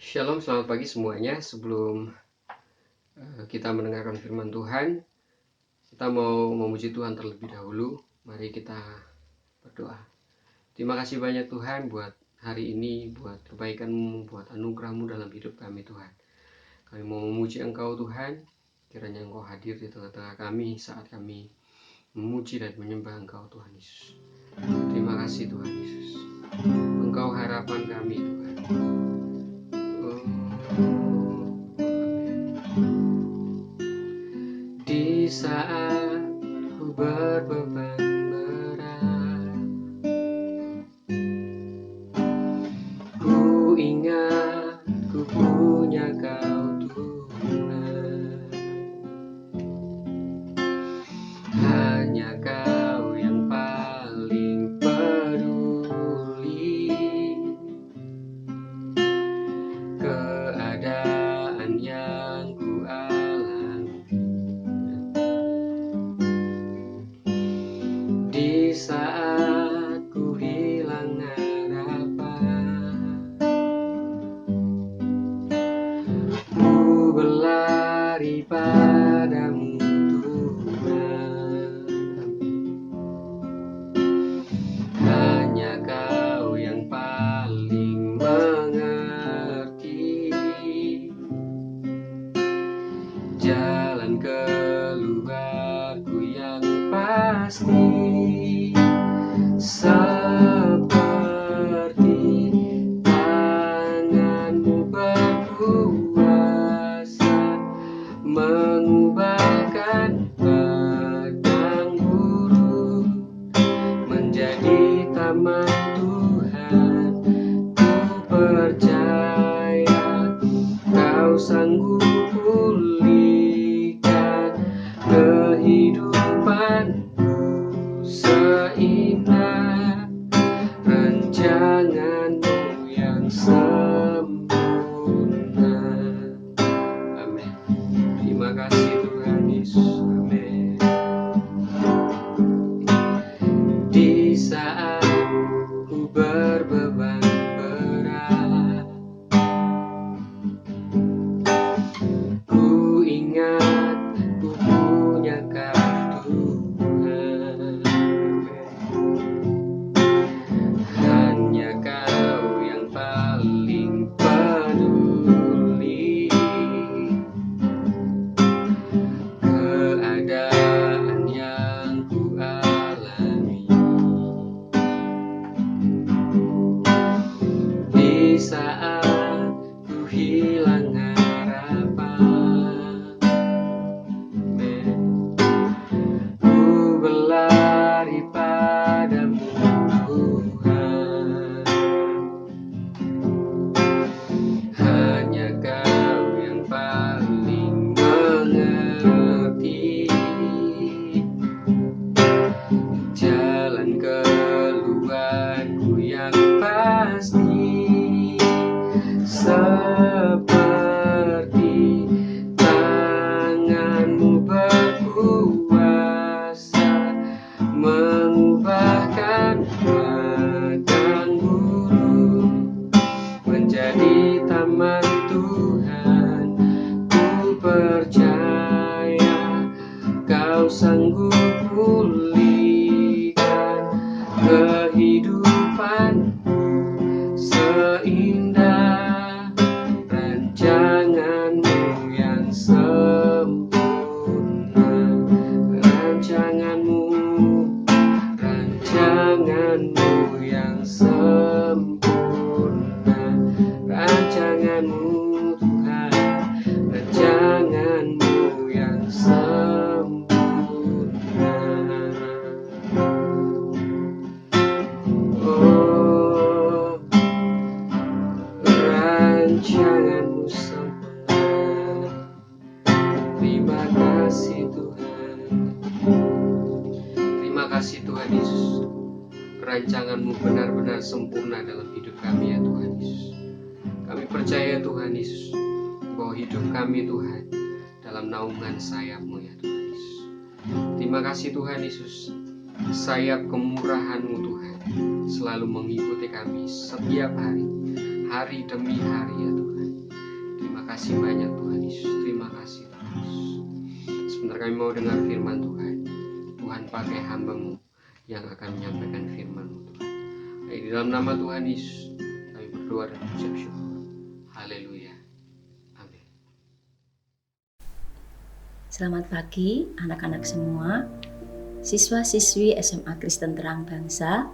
Shalom, selamat pagi semuanya. Sebelum kita mendengarkan firman Tuhan, kita mau memuji Tuhan terlebih dahulu. Mari kita berdoa. Terima kasih banyak Tuhan buat hari ini, buat kebaikan-Mu, buat anugerah-Mu dalam hidup kami Tuhan. Kami mau memuji Engkau Tuhan, kiranya Engkau hadir di tengah-tengah kami saat kami memuji dan menyembah Engkau Tuhan Yesus. Terima kasih Tuhan Yesus. Engkau harapan kami Tuhan. Di saat ku berbeban berat, ku ingat ku punya Kau Tuhan. Hanya Kau yang paling peduli keadaan yang ku alami. Di saat ku hilang harapan, ku berlari padamu Tuhan. Hanya Kau yang paling mengerti jalan keluarku yang pasti. Seperti tangan-Mu berkuasa mengubahkan padang gurun menjadi taman Tuhan. Ku percaya Kau sanggup pulihkan kehidupanku seindah rancangan-Mu yang sempurna. Amin. Terima kasih Tuhan Yesus. Amin. Di saat ku berbeban berat, ku ingat ku punya Kau Tuhan. Hanya Kau yang paling peduli keadaan yang ku alami. Di saat ku hilang harapan, ku berlari padamu Tuhan. Hanya Kau yang paling mengerti jalan keluarku yang pasti. Seperti tangan-Mu berkuasa mengubahkan padang gurun menjadi taman Tuhan. Ku percaya Kau sanggup pulihkan kehidupanku seindah rancangan-Mu yang sempurna. Rancangan-Mu yang sempurna. Rancangan-Mu Tuhan, rancangan-Mu yang sempurna. Oh, rancangan-Mu sempurna. Terima kasih Tuhan. Terima kasih Tuhan Yesus. Rancangan-Mu benar-benar sempurna dalam hidup kami ya Tuhan Yesus. Kami percaya Tuhan Yesus bahwa hidup kami Tuhan dalam naungan sayap-Mu ya Tuhan Yesus. Terima kasih Tuhan Yesus. Sayap kemurahan-Mu Tuhan selalu mengikuti kami setiap hari, hari demi hari ya Tuhan. kasih banyak Tuhan Yesus. Terima kasih Tuhan Yesus. Sebentar kami mau dengar firman Tuhan. Tuhan pakai hamba-Mu yang akan menyampaikan firman-Mu Tuhan. Di dalam nama Tuhan Yesus kami berdoa dan mengucap syukur. Haleluya. Amin. Selamat pagi anak-anak semua, siswa-siswi SMA Kristen Terang Bangsa.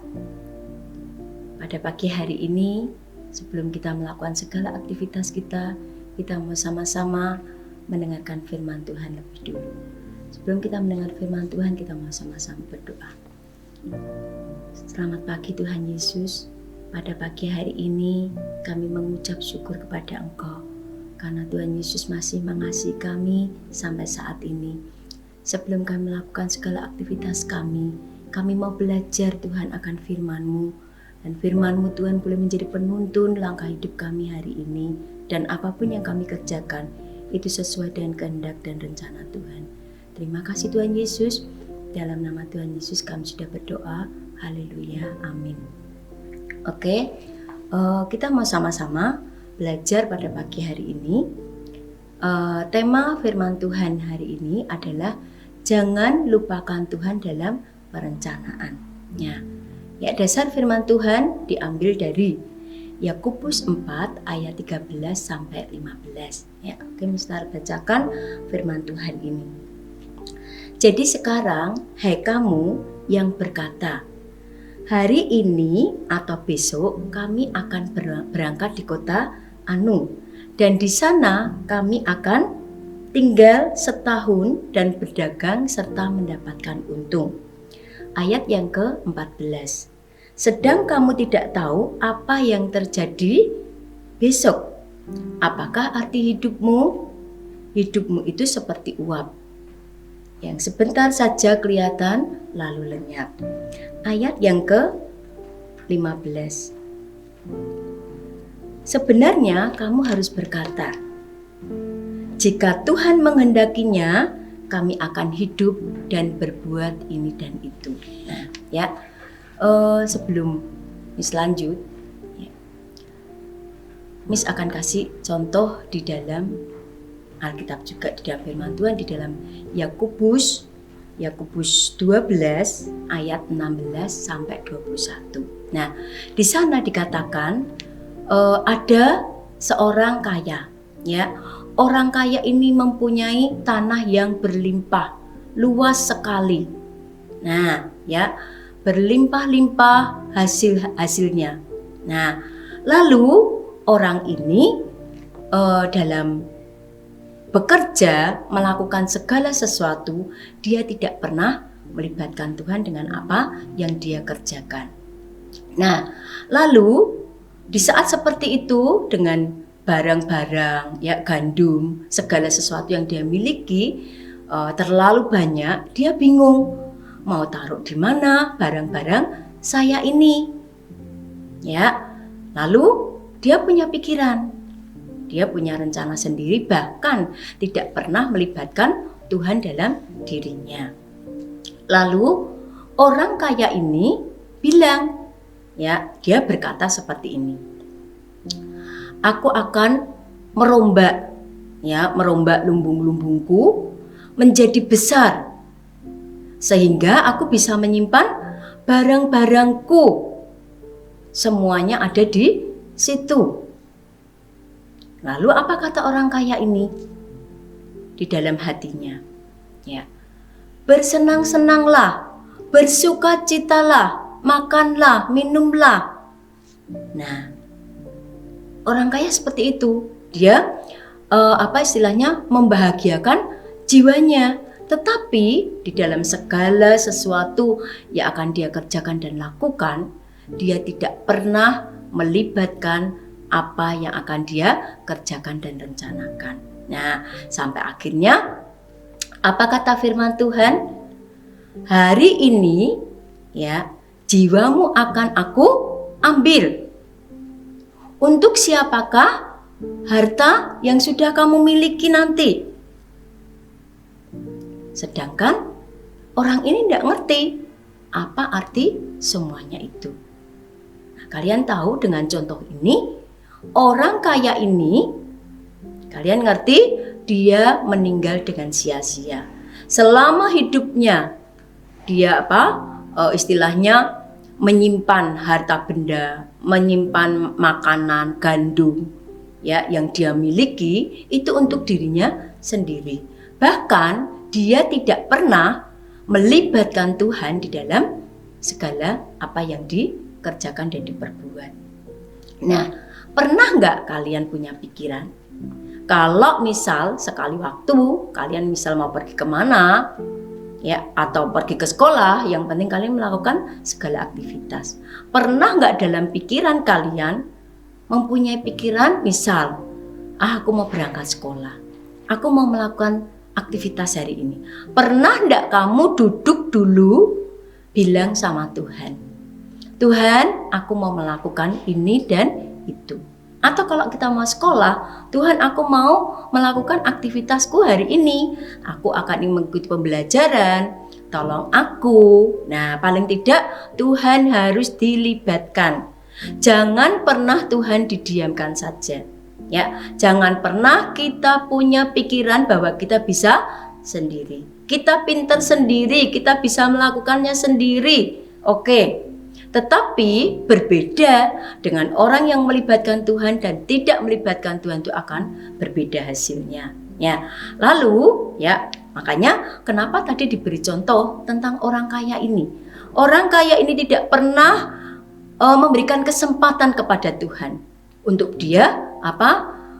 Pada pagi hari ini, sebelum kita melakukan segala aktivitas kita mau sama-sama mendengarkan firman Tuhan lebih dulu. Sebelum kita mendengar firman Tuhan, kita mau sama-sama berdoa. Selamat pagi Tuhan Yesus. Pada pagi hari ini kami mengucap syukur kepada Engkau karena Tuhan Yesus masih mengasihi kami sampai saat ini. Sebelum kami melakukan segala aktivitas kami mau belajar Tuhan akan firman-Mu. Dan firman-Mu Tuhan boleh menjadi penuntun langkah hidup kami hari ini. Dan apapun yang kami kerjakan itu sesuai dengan kehendak dan rencana Tuhan. Terima kasih Tuhan Yesus. Dalam nama Tuhan Yesus kami sudah berdoa. Haleluya. Amin. Oke, kita mau sama-sama belajar pada pagi hari ini. Tema firman Tuhan hari ini adalah jangan lupakan Tuhan dalam perencanaan. Ya, dasar firman Tuhan diambil dari Yakobus 4 ayat 13 sampai 15. Ya, oke, Mister bacakan firman Tuhan ini. Jadi sekarang, hai kamu yang berkata, hari ini atau besok kami akan berangkat di kota Anu, dan di sana kami akan tinggal setahun dan berdagang serta mendapatkan untung. Ayat yang ke-14. Sedang kamu tidak tahu apa yang terjadi besok. Apakah arti hidupmu? Hidupmu itu seperti uap yang sebentar saja kelihatan lalu lenyap. Ayat yang ke-15. Sebenarnya kamu harus berkata, jika Tuhan menghendakinya, kami akan hidup dan berbuat ini dan itu. Nah, ya. Sebelum Miss lanjut, ya, Miss akan kasih contoh di dalam Alkitab juga, di dalam firman Tuhan, di dalam Yakobus 12 ayat 16 sampai 21. Nah, di sana dikatakan ada seorang kaya, ya. Orang kaya ini mempunyai tanah yang berlimpah, luas sekali. Nah, ya, berlimpah-limpah hasilnya. Nah, lalu orang ini dalam bekerja, melakukan segala sesuatu, dia tidak pernah melibatkan Tuhan dengan apa yang dia kerjakan. Nah, lalu di saat seperti itu, dengan barang-barang, ya, gandum, segala sesuatu yang dia miliki terlalu banyak, dia bingung mau taruh di mana barang-barang saya ini. Ya. Lalu dia punya pikiran. Dia punya rencana sendiri, bahkan tidak pernah melibatkan Tuhan dalam dirinya. Lalu orang kaya ini bilang, ya, dia berkata seperti ini. Aku akan merombak lumbung-lumbungku menjadi besar, sehingga aku bisa menyimpan barang-barangku. Semuanya ada di situ. Lalu apa kata orang kaya ini? Di dalam hatinya, ya, bersenang-senanglah, bersukacitalah, makanlah, minumlah. Nah, orang kaya seperti itu. Dia membahagiakan jiwanya. Tetapi di dalam segala sesuatu yang akan dia kerjakan dan lakukan, dia tidak pernah melibatkan apa yang akan dia kerjakan dan rencanakan. Nah, sampai akhirnya apa kata firman Tuhan? Hari ini, ya, jiwamu akan aku ambil. Untuk siapakah harta yang sudah kamu miliki nanti? Sedangkan orang ini tidak ngerti apa arti semuanya itu. Nah, kalian tahu dengan contoh ini, orang kaya ini Kalian ngerti? Dia meninggal dengan sia-sia. Selama hidupnya dia istilahnya menyimpan harta benda, menyimpan makanan, gandum ya yang dia miliki itu untuk dirinya sendiri. Bahkan dia tidak pernah melibatkan Tuhan di dalam segala apa yang dikerjakan dan diperbuat. Nah, pernah nggak kalian punya pikiran? Kalau misal sekali waktu kalian misal mau pergi kemana ya atau pergi ke sekolah, yang penting kalian melakukan segala aktivitas. Pernah nggak dalam pikiran kalian mempunyai pikiran misal, aku mau berangkat sekolah, aku mau melakukan aktivitas hari ini. Pernah nggak kamu duduk dulu bilang sama Tuhan, Tuhan aku mau melakukan ini dan itu. Atau kalau kita mau sekolah, Tuhan aku mau melakukan aktivitasku hari ini. Aku akan mengikuti pembelajaran, tolong aku. Nah paling tidak Tuhan harus dilibatkan. Jangan pernah Tuhan didiamkan saja. Ya, jangan pernah kita punya pikiran bahwa kita bisa sendiri. Kita pintar sendiri, kita bisa melakukannya sendiri. Oke. Tetapi berbeda dengan orang yang melibatkan Tuhan dan tidak melibatkan Tuhan itu akan berbeda hasilnya. Ya, lalu ya makanya kenapa tadi diberi contoh tentang orang kaya ini. Orang kaya ini tidak pernah memberikan kesempatan kepada Tuhan untuk dia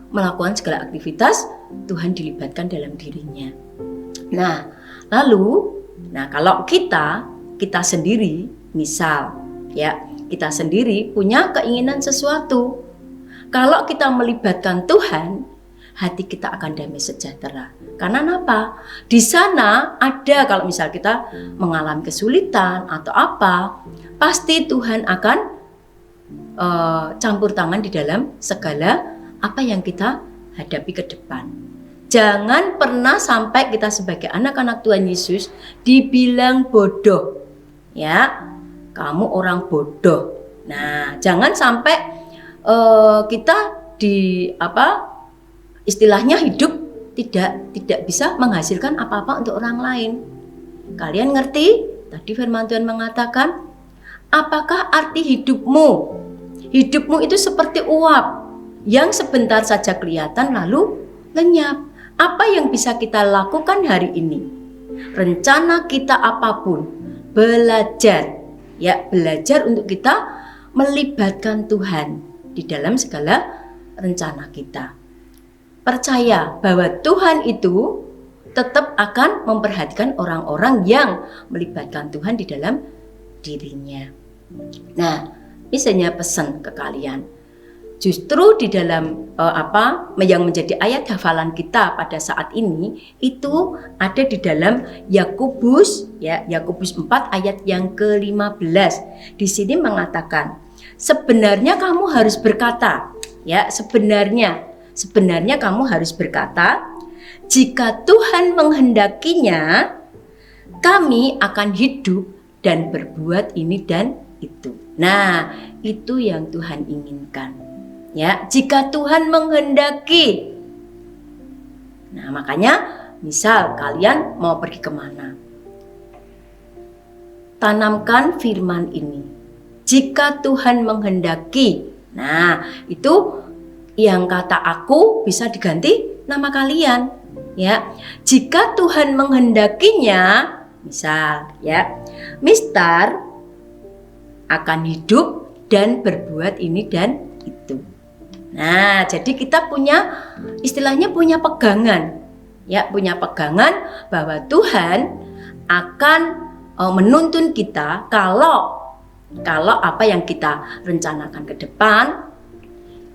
melakukan segala aktivitas. Tuhan dilibatkan dalam dirinya. Nah, lalu kalau kita sendiri misal ya, kita sendiri punya keinginan sesuatu. Kalau kita melibatkan Tuhan, hati kita akan damai sejahtera. Karena apa? Di sana ada kalau misal kita mengalami kesulitan atau apa, pasti Tuhan akan campur tangan di dalam segala apa yang kita hadapi ke depan. Jangan pernah sampai kita sebagai anak-anak Tuhan Yesus dibilang bodoh. Ya, kamu orang bodoh. Nah, jangan sampai kita istilahnya hidup tidak bisa menghasilkan apa-apa untuk orang lain. Kalian ngerti? Tadi firman Tuhan mengatakan, apakah arti hidupmu? Hidupmu itu seperti uap yang sebentar saja kelihatan lalu lenyap. Apa yang bisa kita lakukan hari ini? Rencana kita apapun, belajar untuk kita melibatkan Tuhan di dalam segala rencana kita. Percaya bahwa Tuhan itu tetap akan memperhatikan orang-orang yang melibatkan Tuhan di dalam dirinya. Nah, misalnya pesan ke kalian. Justru di dalam yang menjadi ayat hafalan kita pada saat ini itu ada di dalam Yakobus 4 ayat yang ke-15. Di sini mengatakan, sebenarnya kamu harus berkata, ya, sebenarnya kamu harus berkata, jika Tuhan menghendakinya, kami akan hidup dan berbuat ini dan itu. Nah, itu yang Tuhan inginkan. Ya, jika Tuhan menghendaki. Nah, makanya misal kalian mau pergi kemana, tanamkan firman ini. Jika Tuhan menghendaki. Nah, itu yang kata aku bisa diganti nama kalian. Ya, jika Tuhan menghendakinya, misal ya, Mister akan hidup dan berbuat ini dan itu. Nah, jadi kita istilahnya punya pegangan. Ya, punya pegangan bahwa Tuhan akan menuntun kita kalau apa yang kita rencanakan ke depan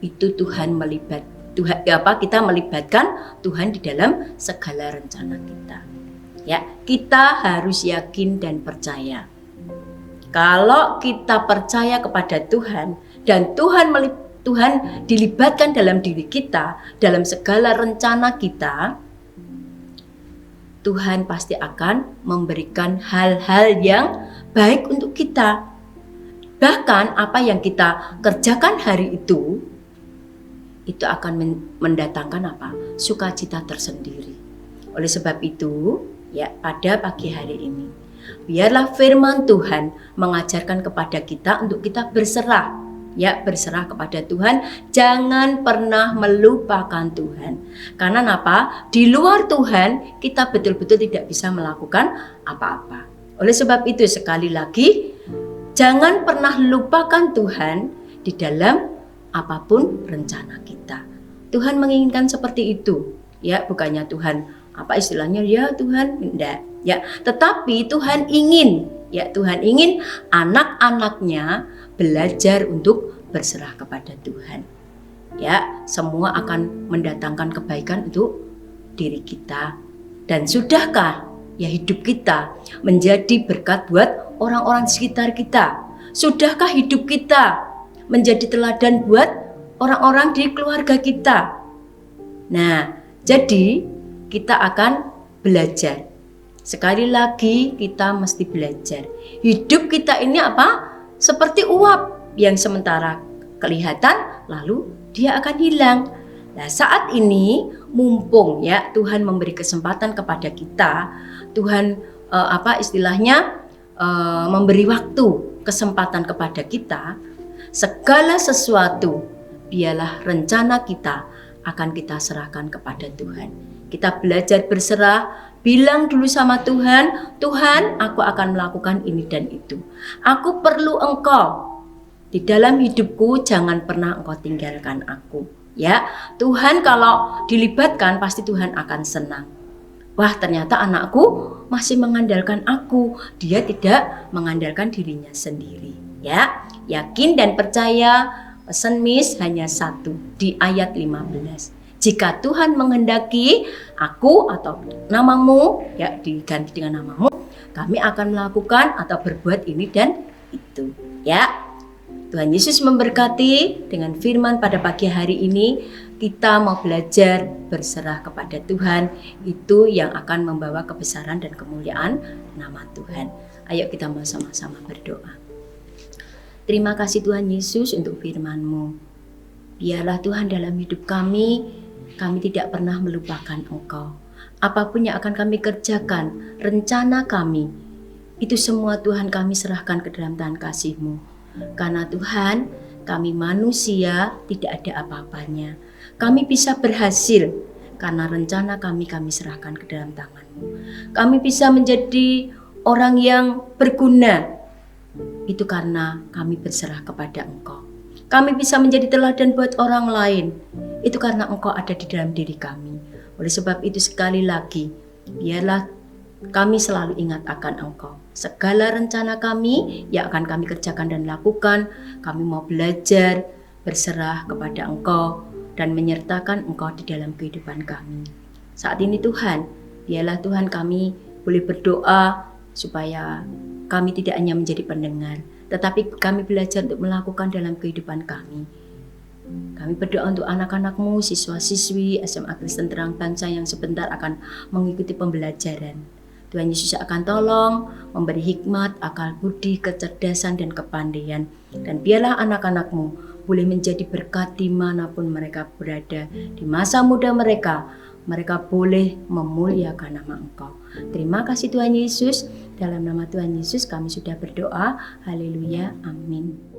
itu kita melibatkan Tuhan di dalam segala rencana kita. Ya, kita harus yakin dan percaya. Kalau kita percaya kepada Tuhan dan Tuhan dilibatkan dalam diri kita, dalam segala rencana kita, Tuhan pasti akan memberikan hal-hal yang baik untuk kita. Bahkan apa yang kita kerjakan hari itu akan mendatangkan apa? Sukacita tersendiri. Oleh sebab itu, ya pada pagi hari ini, biarlah firman Tuhan mengajarkan kepada kita untuk kita berserah. Ya, berserah kepada Tuhan, jangan pernah melupakan Tuhan. Karena apa? Di luar Tuhan, kita betul-betul tidak bisa melakukan apa-apa. Oleh sebab itu, sekali lagi, jangan pernah lupakan Tuhan di dalam apapun rencana kita. Tuhan menginginkan seperti itu. Ya, bukannya Tuhan apa istilahnya, ya Tuhan, enggak. Ya, tetapi Tuhan ingin, ya Tuhan ingin anak-anaknya belajar untuk berserah kepada Tuhan. Ya, semua akan mendatangkan kebaikan untuk diri kita. Dan sudahkah ya hidup kita menjadi berkat buat orang-orang di sekitar kita? Sudahkah hidup kita menjadi teladan buat orang-orang di keluarga kita? Nah, jadi kita akan belajar. Sekali lagi kita mesti belajar. Hidup kita ini apa? Seperti uap yang sementara kelihatan lalu dia akan hilang. Nah, saat ini mumpung ya Tuhan memberi kesempatan kepada kita, Tuhan memberi waktu, kesempatan kepada kita, segala sesuatu biarlah rencana kita akan kita serahkan kepada Tuhan. Kita belajar berserah, bilang dulu sama Tuhan, Tuhan, aku akan melakukan ini dan itu. Aku perlu Engkau. Di dalam hidupku jangan pernah Engkau tinggalkan aku. Ya, Tuhan kalau dilibatkan pasti Tuhan akan senang. Wah, ternyata anakku masih mengandalkan aku. Dia tidak mengandalkan dirinya sendiri. Ya, yakin dan percaya, pesan Miss hanya satu di ayat 15. Jika Tuhan menghendaki aku atau namamu, ya diganti dengan namamu, kami akan melakukan atau berbuat ini dan itu. Ya, Tuhan Yesus memberkati dengan firman pada pagi hari ini. Kita mau belajar berserah kepada Tuhan. Itu yang akan membawa kebesaran dan kemuliaan nama Tuhan. Ayo kita mau sama-sama berdoa. Terima kasih Tuhan Yesus untuk firman-Mu. Biarlah Tuhan dalam hidup kami tidak pernah melupakan Engkau. Apapun yang akan kami kerjakan, rencana kami, itu semua Tuhan kami serahkan ke dalam tangan kasih-Mu. Karena Tuhan, kami manusia tidak ada apa-apanya. Kami bisa berhasil karena rencana kami serahkan ke dalam tangan-Mu. Kami bisa menjadi orang yang berguna, itu karena kami berserah kepada Engkau. Kami bisa menjadi teladan buat orang lain, itu karena Engkau ada di dalam diri kami. Oleh sebab itu sekali lagi, biarlah kami selalu ingat akan Engkau. Segala rencana kami yang akan kami kerjakan dan lakukan, kami mau belajar berserah kepada Engkau dan menyertakan Engkau di dalam kehidupan kami. Saat ini Tuhan, biarlah Tuhan kami boleh berdoa supaya kami tidak hanya menjadi pendengar, tetapi kami belajar untuk melakukan dalam kehidupan kami. Kami berdoa untuk anak-anak-Mu, siswa-siswi SMA Kristen Terang Bangsa yang sebentar akan mengikuti pembelajaran. Tuhan Yesus akan tolong, memberi hikmat, akal budi, kecerdasan, dan kepandaian. Dan biarlah anak-anak-Mu boleh menjadi berkat dimanapun mereka berada. Di masa muda mereka boleh memuliakan nama Engkau. Terima kasih Tuhan Yesus. Dalam nama Tuhan Yesus kami sudah berdoa. Haleluya. Amin.